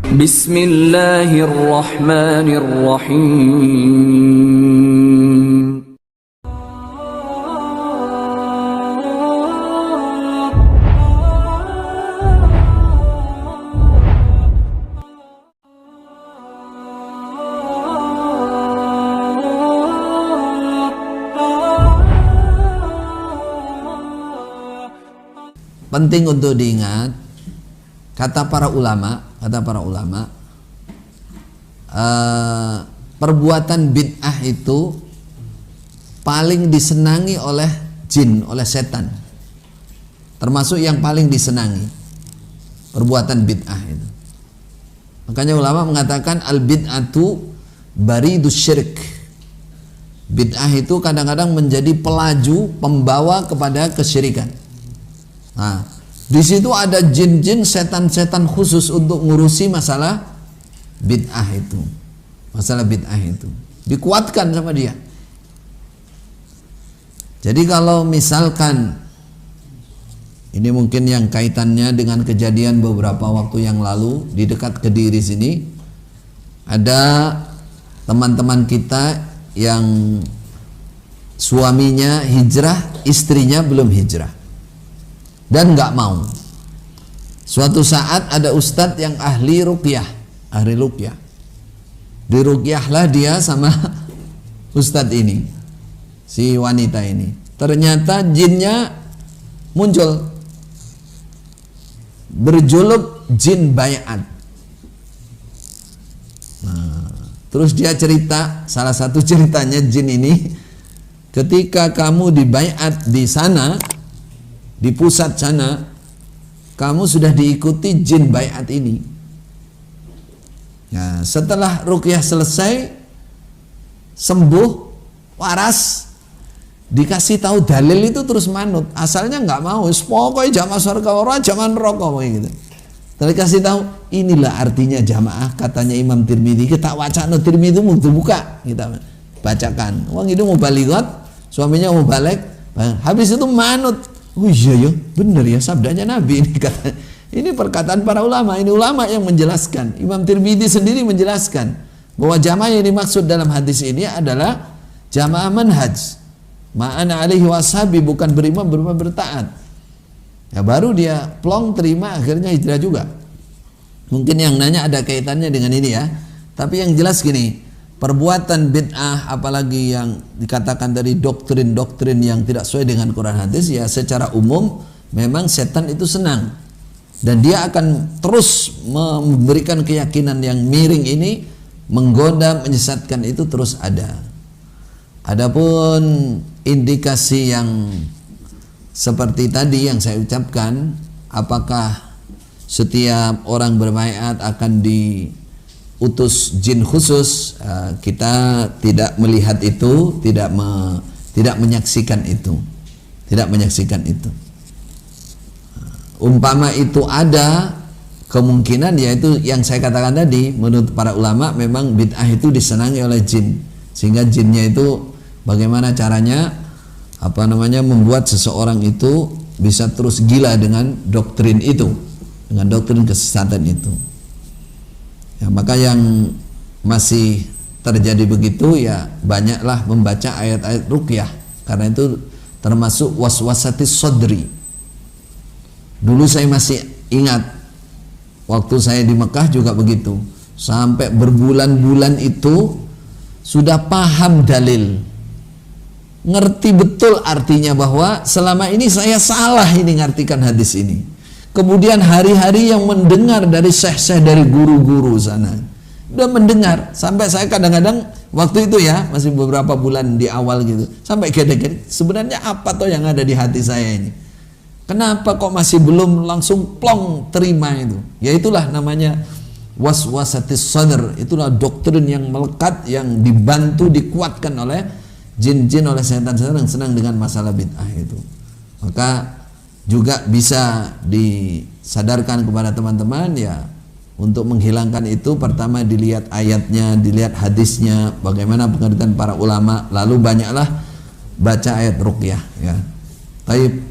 Bismillahirrahmanirrahim. Penting untuk diingat, kata para ulama, perbuatan bid'ah itu paling disenangi oleh jin, oleh setan. Termasuk yang paling disenangi perbuatan bid'ah itu. Makanya ulama mengatakan al-bid'atu baridus syirik. Bid'ah itu kadang-kadang menjadi pelaju, pembawa kepada kesyirikan. Nah, di situ ada jin-jin, setan-setan khusus untuk ngurusi masalah bid'ah itu. Masalah bid'ah itu dikuatkan sama dia. Jadi kalau misalkan ini mungkin yang kaitannya dengan kejadian beberapa waktu yang lalu di dekat Kediri sini, ada teman-teman kita yang suaminya hijrah, istrinya belum hijrah dan nggak mau. Suatu saat ada ustadz yang ahli ruqyah, diruqyahlah dia sama ustadz ini, si wanita ini. Ternyata jinnya muncul, berjuluk jin bayat. Nah, terus dia cerita, salah satu ceritanya jin ini, ketika kamu dibayat di sana, di pusat sana, kamu sudah diikuti jin bayat ini. Nah, setelah ruqyah selesai, sembuh, waras, dikasih tahu dalil itu terus manut. Asalnya nggak mau, pokoknya jamaah surga orang, jangan rokok gitu. Tapi kasih tahu, inilah artinya jamaah, katanya Imam Tirmidzi. Kita wacana Tirmidzi mau buka, kita bacakan. Wong itu mau baligot, suaminya mau balik, habis itu manut. Oh iya ya, benar ya sabdanya Nabi ini, kata. Ini perkataan para ulama. Ini ulama yang menjelaskan. Imam Tirmidzi sendiri menjelaskan bahwa jamaah yang dimaksud dalam hadis ini adalah jamaah manhaj, ma'ana alaihi washabi, bukan beriman bertaat. Ya baru dia plong terima, akhirnya hijrah juga. Mungkin yang nanya ada kaitannya dengan ini ya. Tapi yang jelas gini, perbuatan bid'ah apalagi yang dikatakan dari doktrin-doktrin yang tidak sesuai dengan Quran hadis, ya secara umum memang setan itu senang dan dia akan terus memberikan keyakinan yang miring ini, menggoda, menyesatkan itu terus ada. Adapun indikasi yang seperti tadi yang saya ucapkan, apakah setiap orang berbayat akan diutus jin khusus, kita tidak melihat itu, tidak menyaksikan itu, Umpama itu ada kemungkinan, yaitu yang saya katakan tadi, menurut para ulama memang bid'ah itu disenangi oleh jin, sehingga jinnya itu bagaimana caranya membuat seseorang itu bisa terus gila dengan doktrin itu, dengan doktrin kesesatan itu. Ya, maka yang masih terjadi begitu ya banyaklah membaca ayat-ayat ruqyah, karena itu termasuk waswasatis sodri. Dulu saya masih ingat waktu saya di Mekah juga begitu, sampai berbulan-bulan itu sudah paham dalil, ngerti betul artinya bahwa selama ini saya salah ini ngartikan hadis ini. Kemudian hari-hari yang mendengar dari syekh-syekh, dari guru-guru sana, udah mendengar, sampai saya kadang-kadang waktu itu ya masih beberapa bulan di awal gitu, sampai gede-gede, sebenarnya apa toh yang ada di hati saya ini? Kenapa kok masih belum langsung plong terima itu? Ya itulah namanya waswasatis sadr, itulah doktrin yang melekat, yang dibantu, dikuatkan oleh jin-jin, oleh setan-setan yang senang dengan masalah bid'ah itu. Maka juga bisa disadarkan kepada teman-teman ya, untuk menghilangkan itu pertama dilihat ayatnya, dilihat hadisnya, bagaimana pengertian para ulama, lalu banyaklah baca ayat ruqyah ya. Baik.